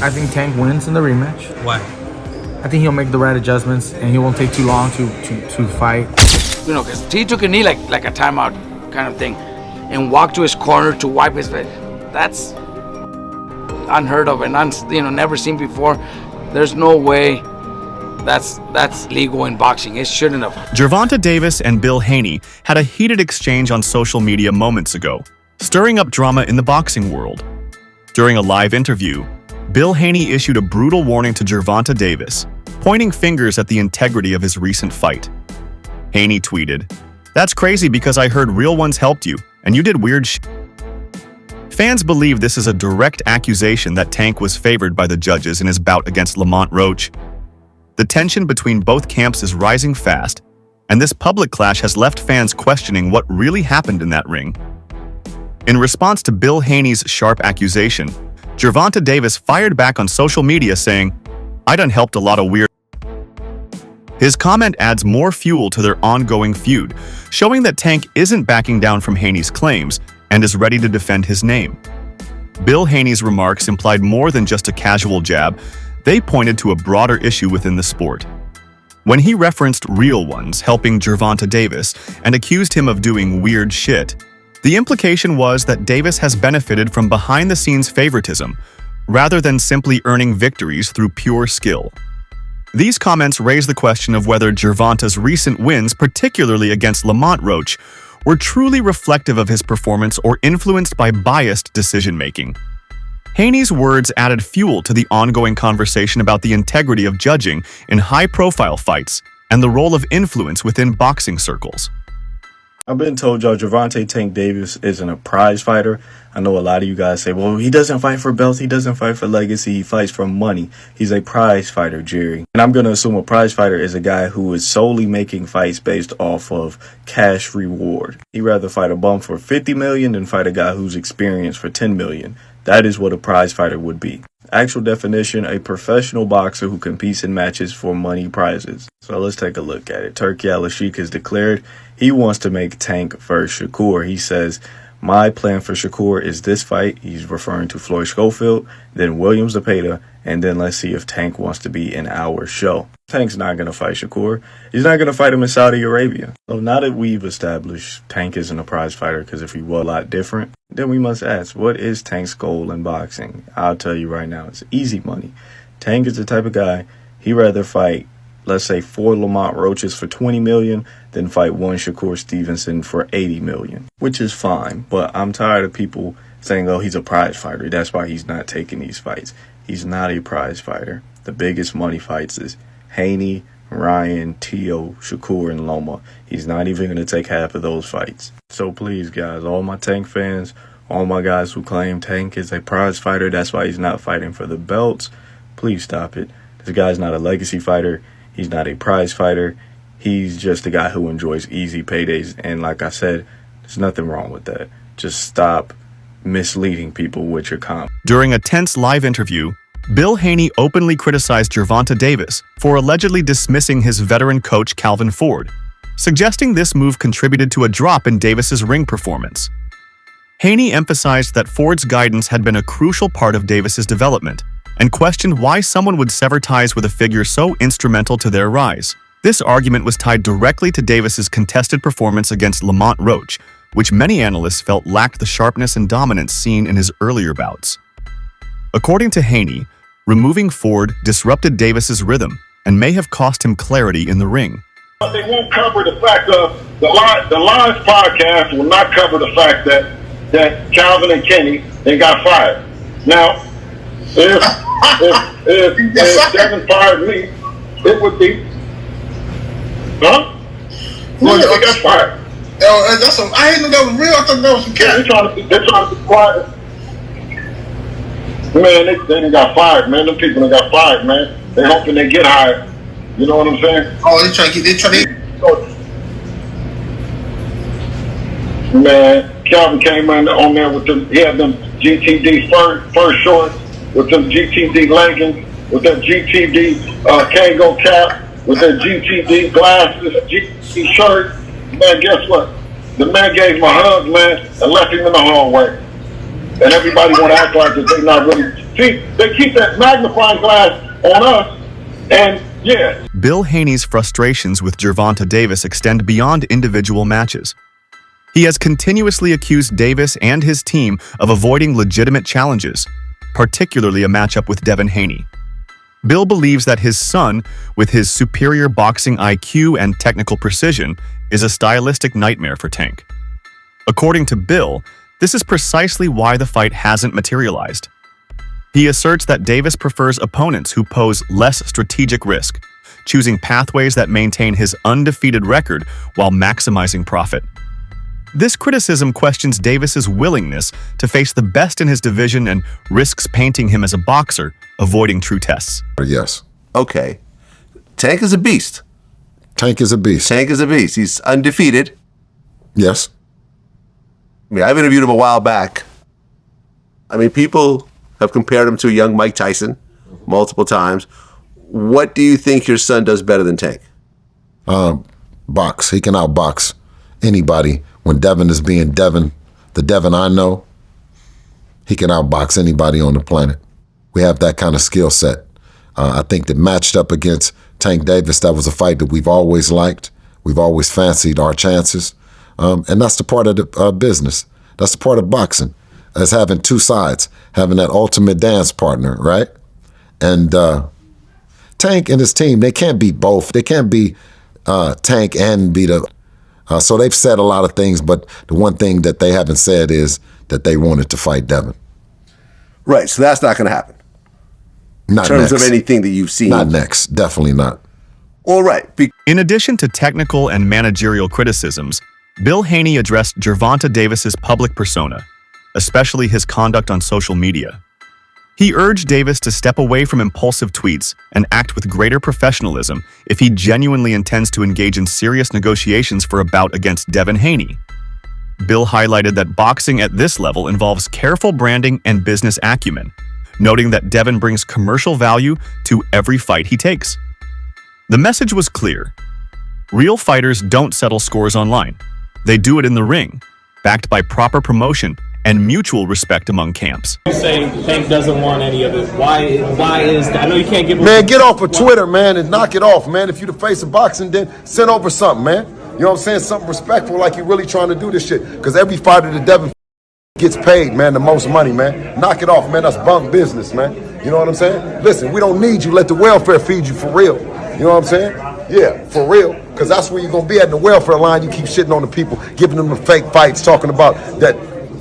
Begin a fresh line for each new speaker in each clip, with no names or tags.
I think Tank wins in the rematch.
Why?
I think he'll make the right adjustments and he won't take too long to fight.
You know, because he took a knee like a timeout kind of thing and walked to his corner to wipe his face. That's unheard of and never seen before. There's no way that's legal in boxing. It shouldn't have.
Gervonta Davis and Bill Haney had a heated exchange on social media moments ago, stirring up drama in the boxing world. During a live interview, Bill Haney issued a brutal warning to Gervonta Davis, pointing fingers at the integrity of his recent fight. Haney tweeted, "That's crazy because I heard real ones helped you, and you did weird shit." Fans believe this is a direct accusation that Tank was favored by the judges in his bout against Lamont Roach. The tension between both camps is rising fast, and this public clash has left fans questioning what really happened in that ring. In response to Bill Haney's sharp accusation, Gervonta Davis fired back on social media saying, "I done helped a lot of weird." His comment adds more fuel to their ongoing feud, showing that Tank isn't backing down from Haney's claims and is ready to defend his name. Bill Haney's remarks implied more than just a casual jab. They pointed to a broader issue within the sport. When he referenced real ones helping Gervonta Davis and accused him of doing weird shit, the implication was that Davis has benefited from behind-the-scenes favoritism, rather than simply earning victories through pure skill. These comments raise the question of whether Gervonta's recent wins, particularly against Lamont Roach, were truly reflective of his performance or influenced by biased decision-making. Haney's words added fuel to the ongoing conversation about the integrity of judging in high-profile fights and the role of influence within boxing circles.
I've been told y'all Gervonta Tank Davis isn't a prize fighter. I know a lot of you guys say, well, he doesn't fight for belts, he doesn't fight for legacy, he fights for money. He's a prize fighter, Jerry. And I'm going to assume a prize fighter is a guy who is solely making fights based off of cash reward. He'd rather fight a bum for $50 million than fight a guy who's experienced for $10 million. That is what a prize fighter would be. Actual definition, a professional boxer who competes in matches for money prizes. So let's take a look at it. Turki Al-Sheikh has declared he wants to make Tank versus Shakur. He says, my plan for Shakur is this fight. He's referring to Floyd Schofield, then William Zepeda, and then let's see if Tank wants to be in our show. Tank's not going to fight Shakur. He's not going to fight him in Saudi Arabia. So now that we've established Tank isn't a prize fighter, because if he was a lot different, then we must ask, what is Tank's goal in boxing? I'll tell you right now, it's easy money. Tank is the type of guy, he'd rather fight, let's say, 4 Lamont Roaches for $20 million than fight 1 Shakur Stevenson for $80 million, which is fine. But I'm tired of people saying, oh, he's a prize fighter. That's why he's not taking these fights. He's not a prize fighter. The biggest money fights is Haney, Ryan, Tio, Shakur, and Loma. He's not even going to take half of those fights. So please, guys, all my Tank fans, all my guys who claim Tank is a prize fighter, that's why he's not fighting for the belts, please stop it. This guy's not a legacy fighter. He's not a prize fighter. He's just a guy who enjoys easy paydays. And like I said, there's nothing wrong with that. Just stop misleading people with your comments.
During a tense live interview, Bill Haney openly criticized Gervonta Davis for allegedly dismissing his veteran coach Calvin Ford, suggesting this move contributed to a drop in Davis's ring performance. Haney emphasized that Ford's guidance had been a crucial part of Davis's development and questioned why someone would sever ties with a figure so instrumental to their rise. This argument was tied directly to Davis's contested performance against Lamont Roach, which many analysts felt lacked the sharpness and dominance seen in his earlier bouts. According to Haney, removing Ford disrupted Davis's rhythm and may have cost him clarity in the ring.
But they won't cover the fact of the live podcast will not cover the fact that Calvin and Kenny, they got fired. Now, if Devin fired me, it would be, huh? Well, they got fired.
I didn't know that was real. I thought that was some cat.
They're trying to be quiet. Man, they done got fired, man. Them people done got fired, man. They hoping they get hired. You know what I'm saying?
Oh, they trying to get.
Man, Calvin came on there with them. He had them GTD first shorts with them GTD leggings, with that GTD Kango cap, with that GTD glasses, GTD shirt. Man, guess what? The man gave him a hug, man, and left him in the hallway. And everybody want to act like that they not really. See, they keep that magnifying glass on us, and yeah.
Bill Haney's frustrations with Gervonta Davis extend beyond individual matches. He has continuously accused Davis and his team of avoiding legitimate challenges, particularly a matchup with Devin Haney. Bill believes that his son, with his superior boxing IQ and technical precision, is a stylistic nightmare for Tank. According to Bill, this is precisely why the fight hasn't materialized. He asserts that Davis prefers opponents who pose less strategic risk, choosing pathways that maintain his undefeated record while maximizing profit. This criticism questions Davis's willingness to face the best in his division and risks painting him as a boxer, avoiding true tests.
Yes.
Okay. Tank is a beast.
Tank is a beast.
Tank is a beast. He's undefeated.
Yes.
I mean, I've interviewed him a while back. I mean, people have compared him to a young Mike Tyson multiple times. What do you think your son does better than Tank?
Box. He can outbox anybody. When Devin is being Devin, the Devin I know, he can outbox anybody on the planet. We have that kind of skill set. I think that matched up against Tank Davis, that was a fight that we've always liked. We've always fancied our chances. And that's the part of the business. That's the part of boxing, as having two sides, having that ultimate dance partner, right? And Tank and his team, they can't beat both. They can't be Tank and beat a... so they've said a lot of things, but the one thing that they haven't said is that they wanted to fight Devin.
Right, so that's not going to happen.
Not
in terms
next.
of anything that you've seen.
Not next, definitely not.
All right.
In addition to technical and managerial criticisms, Bill Haney addressed Gervonta Davis's public persona, especially his conduct on social media. He urged Davis to step away from impulsive tweets and act with greater professionalism if he genuinely intends to engage in serious negotiations for a bout against Devin Haney. Bill highlighted that boxing at this level involves careful branding and business acumen, noting that Devin brings commercial value to every fight he takes. The message was clear. Real fighters don't settle scores online. They do it in the ring, backed by proper promotion and mutual respect among camps.
You say Tank doesn't want any of it. Why is that? I know you can't give...
Man, get off of Twitter, man, and knock it off, man. If you the face of boxing, then send over something, man. You know what I'm saying? Something respectful, like you really trying to do this shit. Because every fighter that Devin gets paid, man, the most money, man. Knock it off, man. That's bunk business, man. You know what I'm saying? Listen, we don't need you. Let the welfare feed you for real. You know what I'm saying? Yeah, for real. Because that's where you're going to be at in the welfare line. You keep shitting on the people, giving them the fake fights, talking about that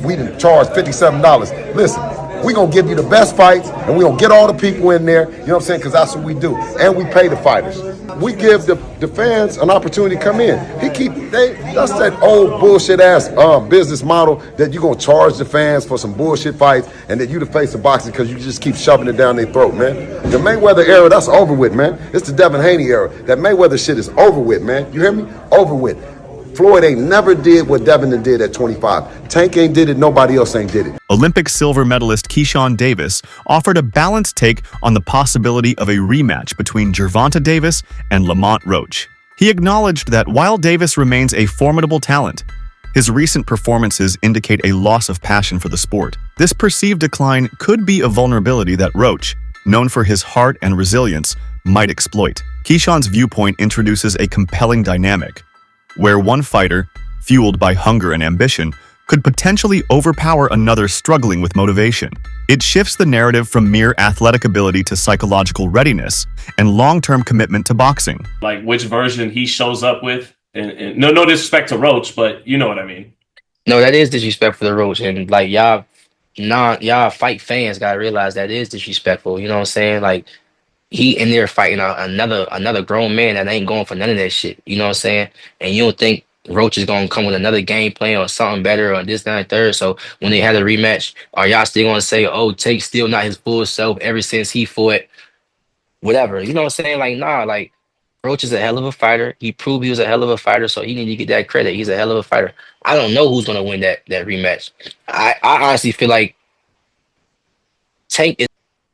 we didn't charge $57. Listen, we going to give you the best fights, and we going to get all the people in there, you know what I'm saying, because that's what we do. And we pay the fighters. We give the fans an opportunity to come in. That's that old bullshit-ass business model that you're going to charge the fans for some bullshit fights and that you the face of boxing because you just keep shoving it down their throat, man. The Mayweather era, that's over with, man. It's the Devin Haney era. That Mayweather shit is over with, man. You hear me? Over with. Floyd ain't never did what Devin did at 25. Tank ain't did it, nobody else ain't did it.
Olympic silver medalist Keyshawn Davis offered a balanced take on the possibility of a rematch between Gervonta Davis and Lamont Roach. He acknowledged that while Davis remains a formidable talent, his recent performances indicate a loss of passion for the sport. This perceived decline could be a vulnerability that Roach, known for his heart and resilience, might exploit. Keyshawn's viewpoint introduces a compelling dynamic, where one fighter, fueled by hunger and ambition, could potentially overpower another struggling with motivation. It shifts the narrative from mere athletic ability to psychological readiness and long-term commitment to boxing.
Like which version he shows up with, and no disrespect to Roach, but you know what I mean.
No, that is disrespectful to Roach, and like y'all fight fans gotta realize that is disrespectful. You know what I'm saying? Like he in there fighting another grown man that ain't going for none of that shit. You know what I'm saying? And you don't think Roach is gonna come with another game plan or something better or this, that, and third. So when they had a rematch, are y'all still gonna say, oh, Take's still not his full self ever since he fought whatever? You know what I'm saying? Like, nah, like Roach is a hell of a fighter. He proved he was a hell of a fighter, so he need to get that credit. He's a hell of a fighter. I don't know who's gonna win that rematch. I honestly feel like Tank is,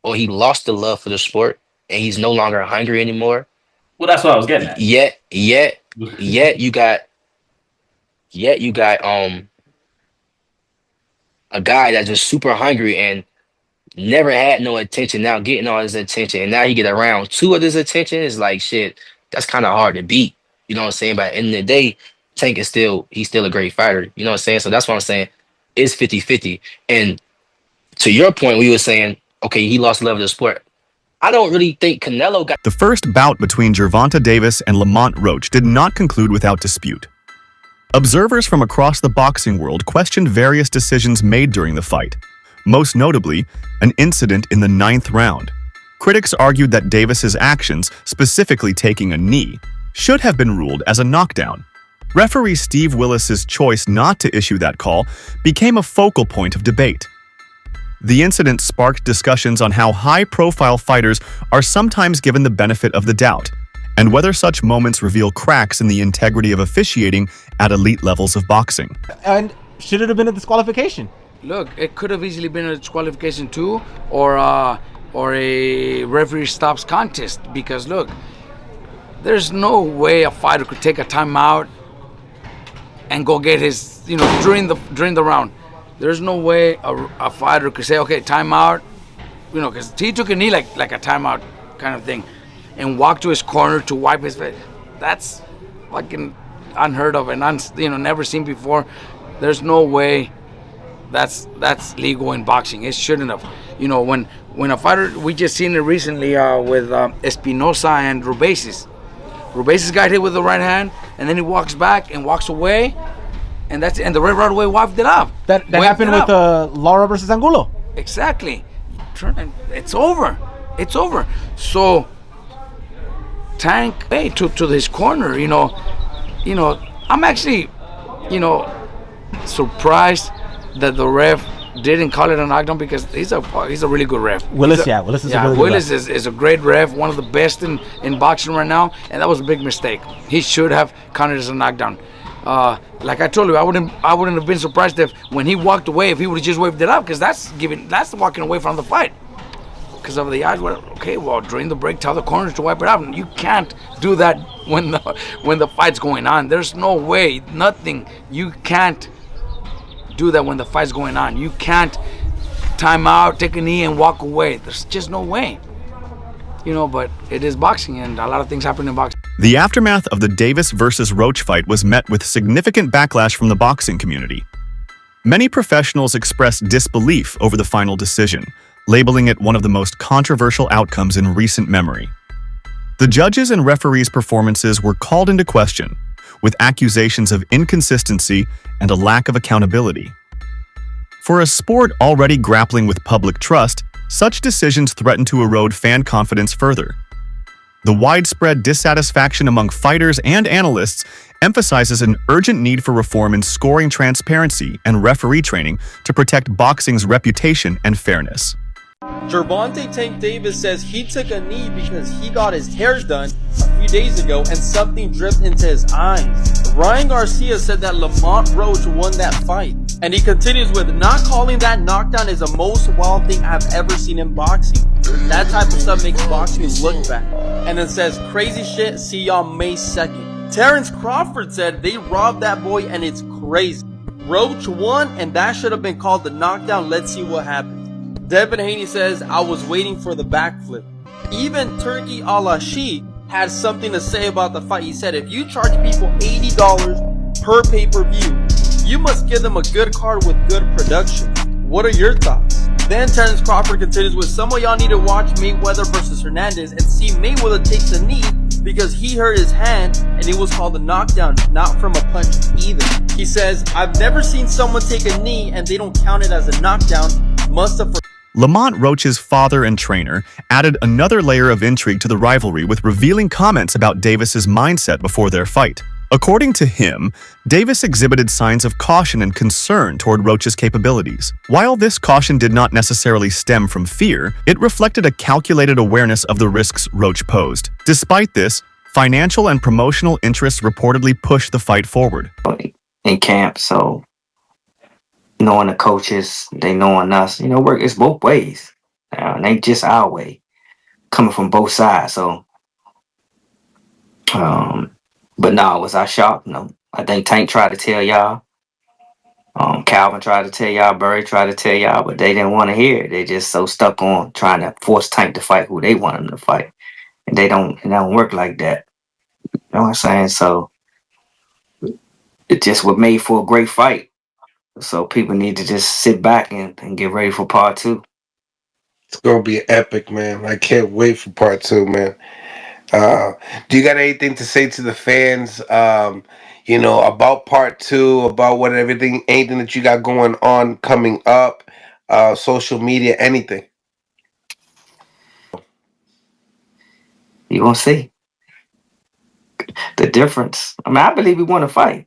or he lost the love for the sport and he's no longer hungry anymore.
Well, that's what I was getting at.
Yet you got Yet you got a guy that's just super hungry and never had no attention, now getting all his attention, and now he get around two of his attention. Is like shit. That's kind of hard to beat. You know what I'm saying? But at the end of the day, Tank is he's still a great fighter. You know what I'm saying? So that's what I'm saying. It's 50-50. And to your point, we were saying, okay, he lost love of the sport. I don't really think Canelo got.
The first bout between Gervonta Davis and Lamont Roach did not conclude without dispute. Observers from across the boxing world questioned various decisions made during the fight, most notably, an incident in the 9th round. Critics argued that Davis's actions, specifically taking a knee, should have been ruled as a knockdown. Referee Steve Willis's choice not to issue that call became a focal point of debate. The incident sparked discussions on how high-profile fighters are sometimes given the benefit of the doubt, and whether such moments reveal cracks in the integrity of officiating at elite levels of boxing.
And should it have been a disqualification?
Look, it could have easily been a disqualification too, or a referee stops contest. Because look, there's no way a fighter could take a timeout and go get his, during the round. There's no way a fighter could say, okay, timeout, because he took a knee like a timeout kind of thing, and walk to his corner to wipe his face. That's fucking unheard of and never seen before. There's no way that's legal in boxing. It shouldn't have. When a fighter, we just seen it recently with Espinosa and Rubesis. Rubesis got hit with the right hand, and then he walks back and walks away. And the ref right away wiped it up.
That happened with Lara versus Angulo.
Exactly. It's over. It's over. So Tank to his corner. I'm actually, surprised that the ref didn't call it a knockdown, because he's a really good ref.
Willis is a really good ref.
Willis is a great ref, one of the best in boxing right now, and that was a big mistake. He should have counted as a knockdown. Like I told you, I wouldn't have been surprised if when he walked away, if he would have just waved it up, because that's walking away from the fight. Because of the eyes, during the break, tell the corners to wipe it out. You can't do that when the fight's going on. There's no way, nothing. You can't do that when the fight's going on. You can't time out, take a knee, and walk away. There's just no way. But it is boxing, and a lot of things happen in boxing.
The aftermath of the Davis versus Roach fight was met with significant backlash from the boxing community. Many professionals expressed disbelief over the final decision, labeling it one of the most controversial outcomes in recent memory. The judges' and referees' performances were called into question, with accusations of inconsistency and a lack of accountability. For a sport already grappling with public trust, such decisions threaten to erode fan confidence further. The widespread dissatisfaction among fighters and analysts emphasizes an urgent need for reform in scoring transparency and referee training to protect boxing's reputation and fairness.
Gervonta Tank Davis says he took a knee because he got his hair done a few days ago and something dripped into his eyes. Ryan Garcia said that Lamont Roach won that fight. And he continues with, not calling that knockdown is the most wild thing I've ever seen in boxing. That type of stuff makes boxing look bad. And then says, crazy shit, see y'all May 2nd. Terrence Crawford said they robbed that boy and it's crazy. Roach won and that should have been called the knockdown, let's see what happens. Devin Haney says, I was waiting for the backflip. Even Turkey Alashi had something to say about the fight. He said, if you charge people $80 per pay-per-view, you must give them a good card with good production. What are your thoughts? Then Terrence Crawford continues with, some of y'all need to watch Mayweather versus Hernandez and see Mayweather takes a knee because he hurt his hand and it was called a knockdown, not from a punch either. He says, I've never seen someone take a knee and they don't count it as a knockdown. Must have.
Lamont Roach's father and trainer added another layer of intrigue to the rivalry with revealing comments about Davis's mindset before their fight. According to him, Davis exhibited signs of caution and concern toward Roach's capabilities. While this caution did not necessarily stem from fear, it reflected a calculated awareness of the risks Roach posed. Despite this, financial and promotional interests reportedly pushed the fight forward.
In camp, so knowing the coaches, they knowing us, work it's both ways. It ain't just our way, coming from both sides. So, but no, was I shocked? No, I think Tank tried to tell y'all. Calvin tried to tell y'all. Burry tried to tell y'all, but they didn't want to hear it. They just so stuck on trying to force Tank to fight who they want him to fight, and it don't work like that. You know what I'm saying? So it just was made for a great fight. So people need to just sit back and get ready for part 2.
It's gonna be epic, man. I can't wait for part 2, man. Do you got anything to say to the fans? About part 2, about anything that you got going on coming up, social media, anything.
You gonna see the difference. I mean, I believe we want to fight.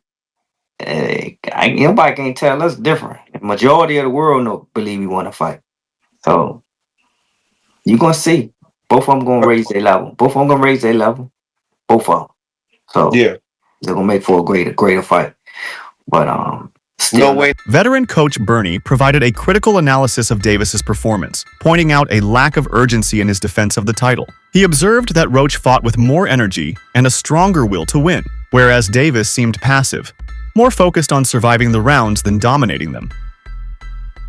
Nobody can tell us different. The majority of the world believe we want to fight. So you're gonna see. Both of them gonna raise their level. Both of them gonna raise their level. Both of them. So
yeah,
they're gonna make for a greater fight. But
no way.
Veteran coach Bernie provided a critical analysis of Davis's performance, pointing out a lack of urgency in his defense of the title. He observed that Roach fought with more energy and a stronger will to win, whereas Davis seemed passive, more focused on surviving the rounds than dominating them.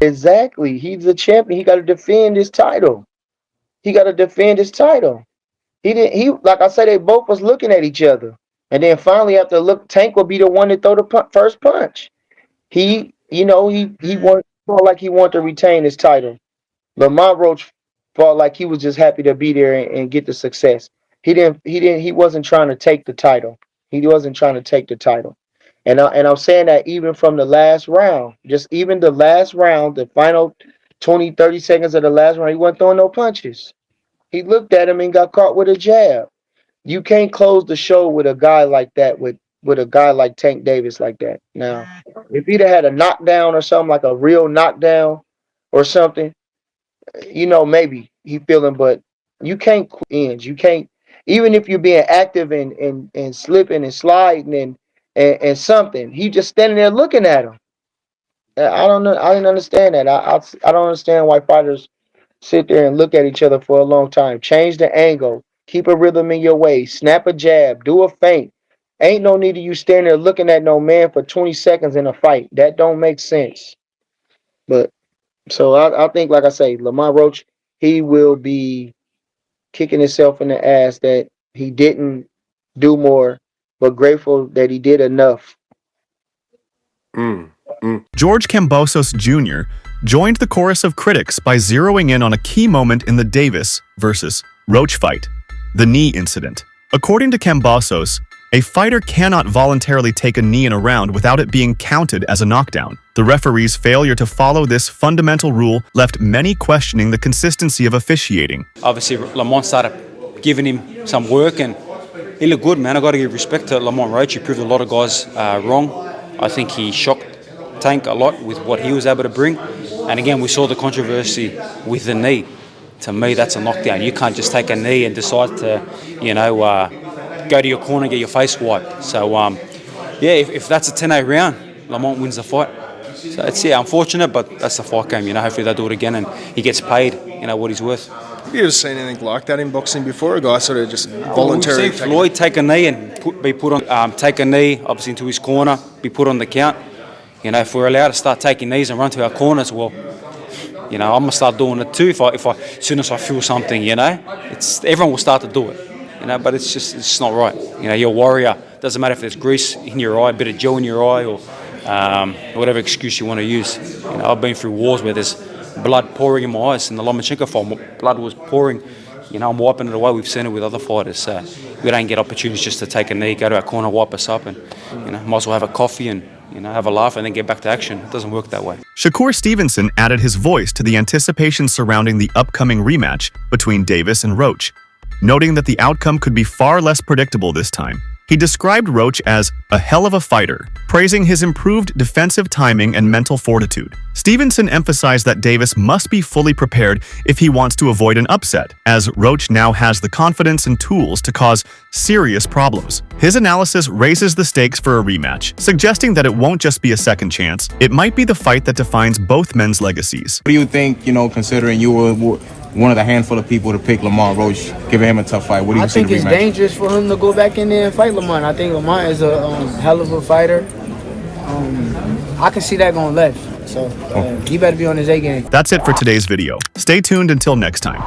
Exactly. He's a champion. He got to defend his title. He like I said, they both was looking at each other. And then finally, after Tank will be the one to throw the first punch. He felt like he wanted to retain his title. Lamont Roach felt like he was just happy to be there and get the success. He wasn't trying to take the title. And I'm saying that even from the last round, the final 20, 30 seconds of the last round, he wasn't throwing no punches. He looked at him and got caught with a jab. You can't close the show with a guy like that, with a guy like Tank Davis like that. Now, if he'd have had a knockdown or something, like a real knockdown or something, maybe he feeling, but you can't ends. You can't, even if you're being active and slipping and sliding and something, he just standing there looking at him. I don't know. I didn't understand that. I don't understand why fighters sit there and look at each other for a long time. Change the angle. Keep a rhythm in your way. Snap a jab. Do a feint. Ain't no need of you standing there looking at no man for 20 seconds in a fight. That don't make sense. But so I think, like I say, Lamont Roach, he will be kicking himself in the ass that he didn't do more, but grateful that he did enough.
George Kambosos Jr. joined the chorus of critics by zeroing in on a key moment in the Davis versus Roach fight, the knee incident. According to Kambosos, a fighter cannot voluntarily take a knee in a round without it being counted as a knockdown. The referee's failure to follow this fundamental rule left many questioning the consistency of officiating.
Obviously, Lamont started giving him some work, and he looked good, man. I got to give respect to Lamont Roach. He proved a lot of guys wrong. I think he shocked Tank a lot with what he was able to bring. And again, we saw the controversy with the knee. To me, that's a knockdown. You can't just take a knee and decide to, go to your corner and get your face wiped. So, if that's a 10-8 round, Lamont wins the fight. So it's unfortunate, but that's the fight game. Hopefully they'll do it again and he gets paid, what he's worth.
Have you ever seen anything like that in boxing before? A guy sort of just voluntarily.
We've seen Floyd take a knee and be put on, take a knee, obviously into his corner, be put on the count. If we're allowed to start taking knees and run to our corners, well, I'm gonna start doing it too. If I as soon as I feel something, everyone will start to do it. But it's just not right. You're a warrior. Doesn't matter if there's grease in your eye, a bit of gel in your eye, or whatever excuse you want to use. I've been through wars where there's blood pouring in my eyes. In the Lomachenko fight, blood was pouring. I'm wiping it away. We've seen it with other fighters. So we don't get opportunities just to take a knee, go to our corner, wipe us up, and might as well have a coffee and have a laugh and then get back to action. It doesn't work that way.
Shakur Stevenson added his voice to the anticipation surrounding the upcoming rematch between Davis and Roach, noting that the outcome could be far less predictable this time. He described Roach as a hell of a fighter, praising his improved defensive timing and mental fortitude. Stevenson emphasized that Davis must be fully prepared if he wants to avoid an upset, as Roach now has the confidence and tools to cause serious problems. His analysis raises the stakes for a rematch, suggesting that it won't just be a second chance, it might be the fight that defines both men's legacies.
What do you think, considering you were
one of the handful of people to pick Lamont Roach, giving him a tough fight. What do you
I
see
think
the
it's
rematch?
dangerous for him to go back in there and fight Lamont. I think Lamont is a hell of a fighter. I can see that going left. So he better be on his A game.
That's it for today's video. Stay tuned until next time.